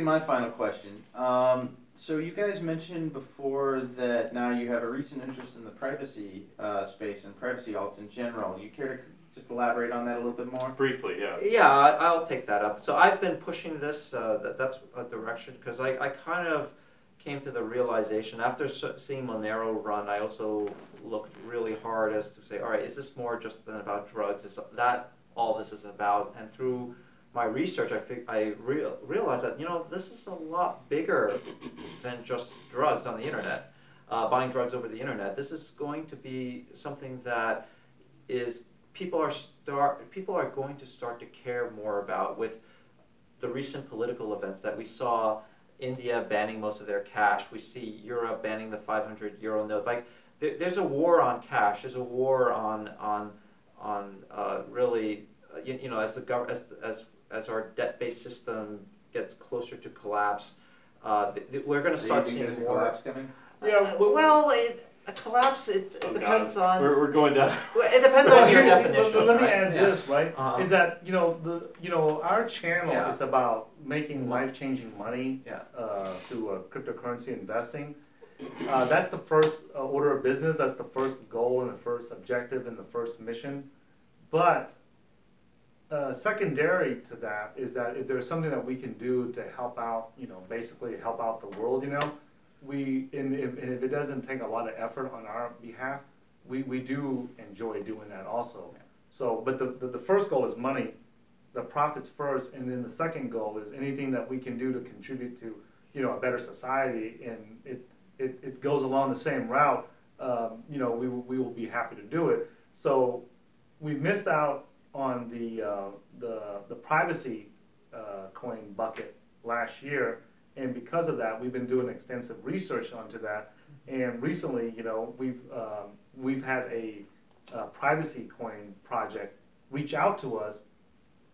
My final question. So you guys mentioned before that now you have a recent interest in the privacy space and privacy alts in general. You care to just elaborate on that a little bit more? Briefly, yeah. Yeah, I'll take that up. So I've been pushing this, that's a direction, because I kind of came to the realization after seeing Monero run, I also looked really hard as to say, all right, is this more just than about drugs? Is that all this is about? And through my research, I realized that, this is a lot bigger than just drugs on the internet, buying drugs over the internet. This is going to be something that is people are going to start to care more about with the recent political events that we saw. India banning most of their cash. We see Europe banning the 500 euro note. Like there's a war on cash. There's a war on really as the as our debt-based system gets closer to collapse, we're going to start seeing more collapse coming. Yeah. A collapse, it depends on. We're going down. It depends on your definition. Let me right? add this, right? Is that our channel Yeah. is about making life-changing money Yeah. through cryptocurrency investing. That's the first order of business. That's the first goal and the first objective and the first mission. But secondary to that is that if there's something that we can do to help out, basically help out the world, and if it doesn't take a lot of effort on our behalf, we do enjoy doing that also. Yeah. So, but the first goal is money, the profits first, and then the second goal is anything that we can do to contribute to, a better society, and it goes along the same route. We will be happy to do it. So, we missed out on the privacy coin bucket last year. And because of that, we've been doing extensive research onto that. And recently, we've had a privacy coin project reach out to us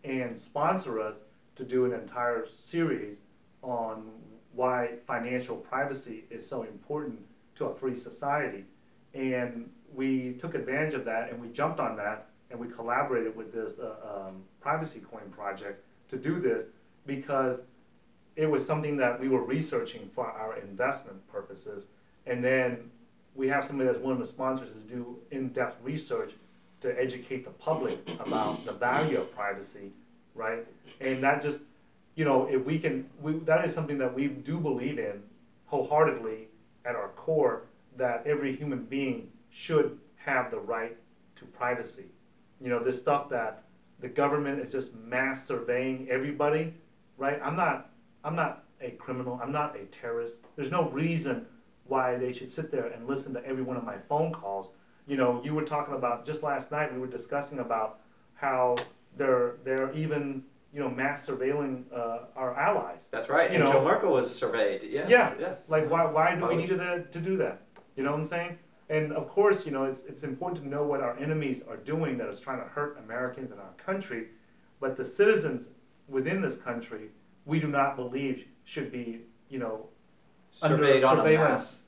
and sponsor us to do an entire series on why financial privacy is so important to a free society. And we took advantage of that, and we jumped on that, and we collaborated with this privacy coin project to do this because it was something that we were researching for our investment purposes. And then we have somebody that's one of the sponsors to do in-depth research to educate the public about the value of privacy, right? And that just, if we can, that is something that we do believe in wholeheartedly at our core, that every human being should have the right to privacy. This stuff that the government is just mass surveying everybody, right? I'm not a criminal. I'm not a terrorist. There's no reason why they should sit there and listen to every one of my phone calls. You were talking about, just last night, we were discussing about how they're even, mass surveilling our allies. That's right. And Joe Merkel was surveyed. Yes. Yeah. Yes. Like, why do we need to do that? You know what I'm saying? And of course, it's important to know what our enemies are doing that is trying to hurt Americans and our country. But the citizens within this country, we do not believe should be, Surveyed on a surveillance,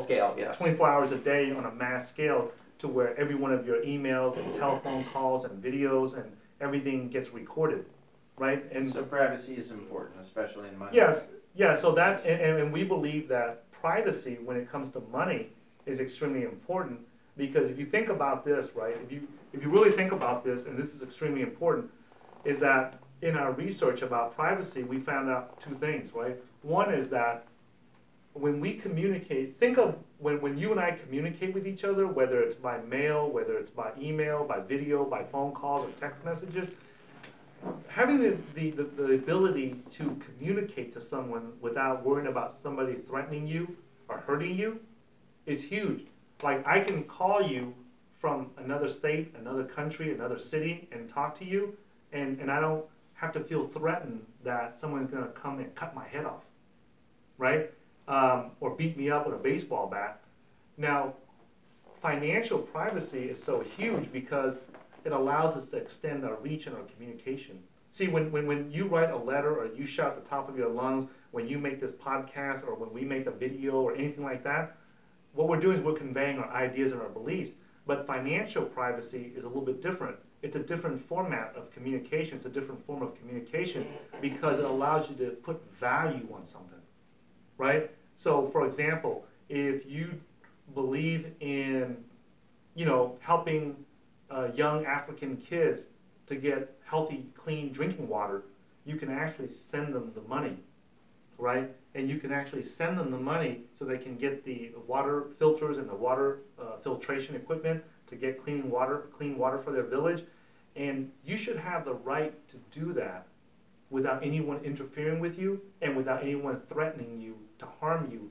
scale, yes. 24 hours a day on a mass scale, to where every one of your emails and telephone calls and videos and everything gets recorded, right? And so privacy is important, especially in money. Yes, yeah. So that, and we believe that privacy, when it comes to money, is extremely important, because if you think about this, right? If you really think about this, and this is extremely important, is that in our research about privacy, we found out two things, right? One is that when we communicate, think of when you and I communicate with each other, whether it's by mail, whether it's by email, by video, by phone calls or text messages, having the ability to communicate to someone without worrying about somebody threatening you or hurting you is huge. Like, I can call you from another state, another country, another city, and talk to you, and I don't have to feel threatened that someone's going to come and cut my head off, right? Or beat me up with a baseball bat. Now, financial privacy is so huge because it allows us to extend our reach and our communication. See, when you write a letter, or you shout at the top of your lungs, when you make this podcast, or when we make a video or anything like that, what we're doing is we're conveying our ideas and our beliefs. But financial privacy is a little bit different. it's a different format of communication. It's a different form of communication because it allows you to put value on something, right? So, for example, if you believe in, helping young African kids to get healthy, clean drinking water, you can actually send them the money, right? And you can actually send them the money so they can get the water filters and the water filtration equipment to get clean water for their village. And you should have the right to do that without anyone interfering with you and without anyone threatening you to harm you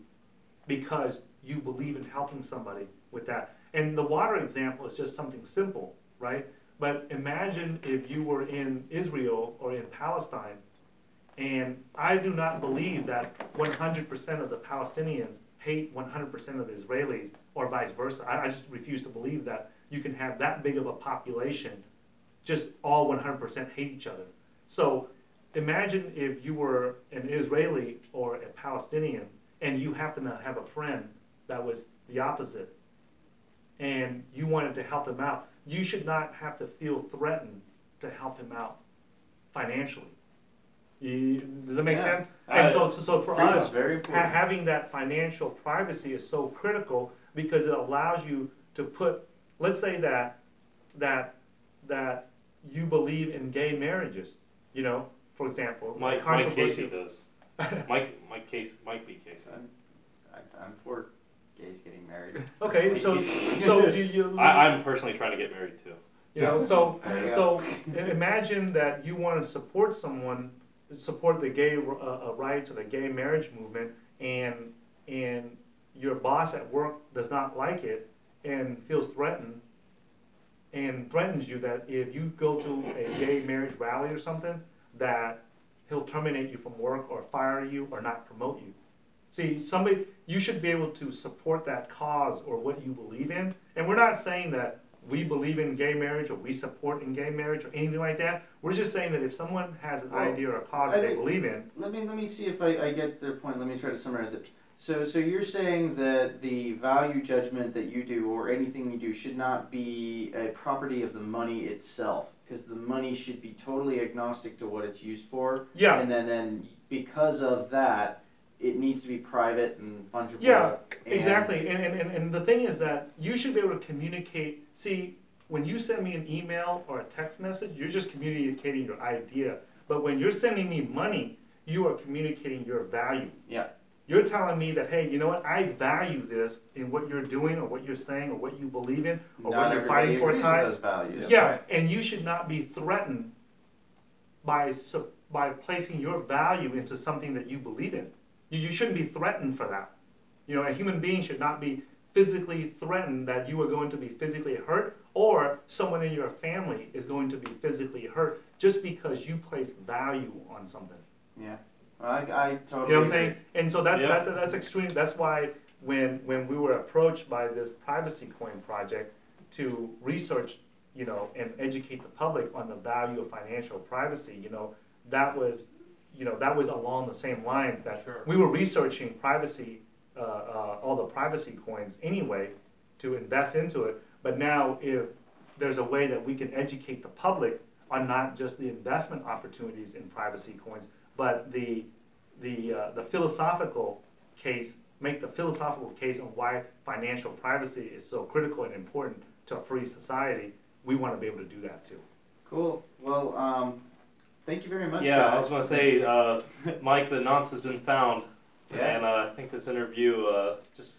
because you believe in helping somebody with that. And the water example is just something simple, right? But imagine if you were in Israel or in Palestine, and I do not believe that 100% of the Palestinians hate 100% of the Israelis or vice versa. I just refuse to believe that you can have that big of a population just all 100% hate each other. So imagine if you were an Israeli or a Palestinian and you happen to have a friend that was the opposite and you wanted to help him out. You should not have to feel threatened to help him out financially. Does that make sense? And so for us, having that financial privacy is so critical because it allows you to put, let's say that you believe in gay marriages, for example. My case it does. my case might be case. I'm for gays getting married. Okay, so I'm personally trying to get married too. So imagine that you want to support someone, support the gay rights or the gay marriage movement, and your boss at work does not like it and feels threatened and threatens you that if you go to a gay marriage rally or something, that he'll terminate you from work or fire you or not promote you. See, you should be able to support that cause or what you believe in. And we're not saying that we believe in gay marriage or we support in gay marriage or anything like that. We're just saying that if someone has an idea or a cause that they believe in. Let me see if I get their point. Let me try to summarize it. So you're saying that the value judgment that you do or anything you do should not be a property of the money itself, because the money should be totally agnostic to what it's used for. Yeah. And then because of that, it needs to be private and fungible. Yeah, exactly. And the thing is that you should be able to communicate. See, when you send me an email or a text message, you're just communicating your idea. But when you're sending me money, you are communicating your value. Yeah. You're telling me that, hey, you know what? I value this in what you're doing or what you're saying or what you believe in or what you're fighting for a time. Those values. Yeah, right. And you should not be threatened by placing your value into something that you believe in. You shouldn't be threatened for that. A human being should not be physically threatened that you are going to be physically hurt or someone in your family is going to be physically hurt just because you place value on something. Yeah. I totally. You know what I'm saying? And so that's extreme. That's why when we were approached by this privacy coin project to research, and educate the public on the value of financial privacy, that was along the same lines that we were researching privacy, all the privacy coins anyway, to invest into it. But now, if there's a way that we can educate the public on not just the investment opportunities in privacy coins, but the philosophical case, make the philosophical case on why financial privacy is so critical and important to a free society, we want to be able to do that too. Cool. Well, thank you very much. Yeah, guys. I was going to say, Mike, the nonce has been found, and I think this interview, just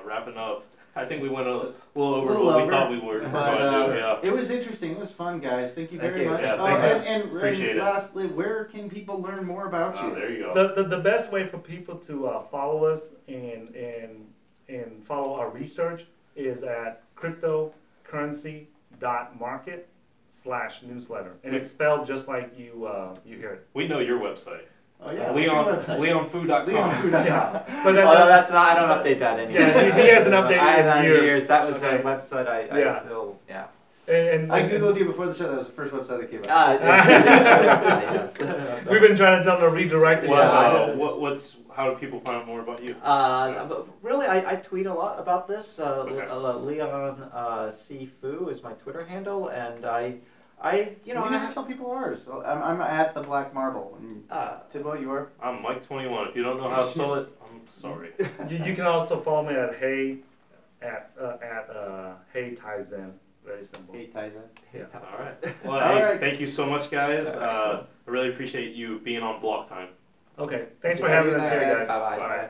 wrapping up. I think we went a little over what we thought we were going to do. Yeah. It was interesting. It was fun, guys. Thank you very much. Yeah, and lastly, where can people learn more about you? There you go. The best way for people to follow us and follow our research is at cryptocurrency.market/newsletter, and it's spelled just like you hear it. We know your website. Oh yeah, LeonFu.com. LeonFu.com. But that's not. I don't update that anymore. Yeah, he hasn't updated in years. That was a website I still. And I googled you before the show. That was the first website that came up. Yes. We've been trying to tell them to redirect it. How do people find out more about you? Really, I tweet a lot about this. Leon C. Fu is my Twitter handle, and I You know, we never tell people ours. So I'm at the Black Marble. And Tidwell, you are? I'm Mike21. If you don't know how to spell it, I'm sorry. You can also follow me at Hey Tizen. Very simple. Hey, Tyson. Yeah. All right. Well, All hey, right. thank you so much, guys. I really appreciate you being on BlockTime. Okay. Thanks for having us here, guys. Bye-bye. Bye.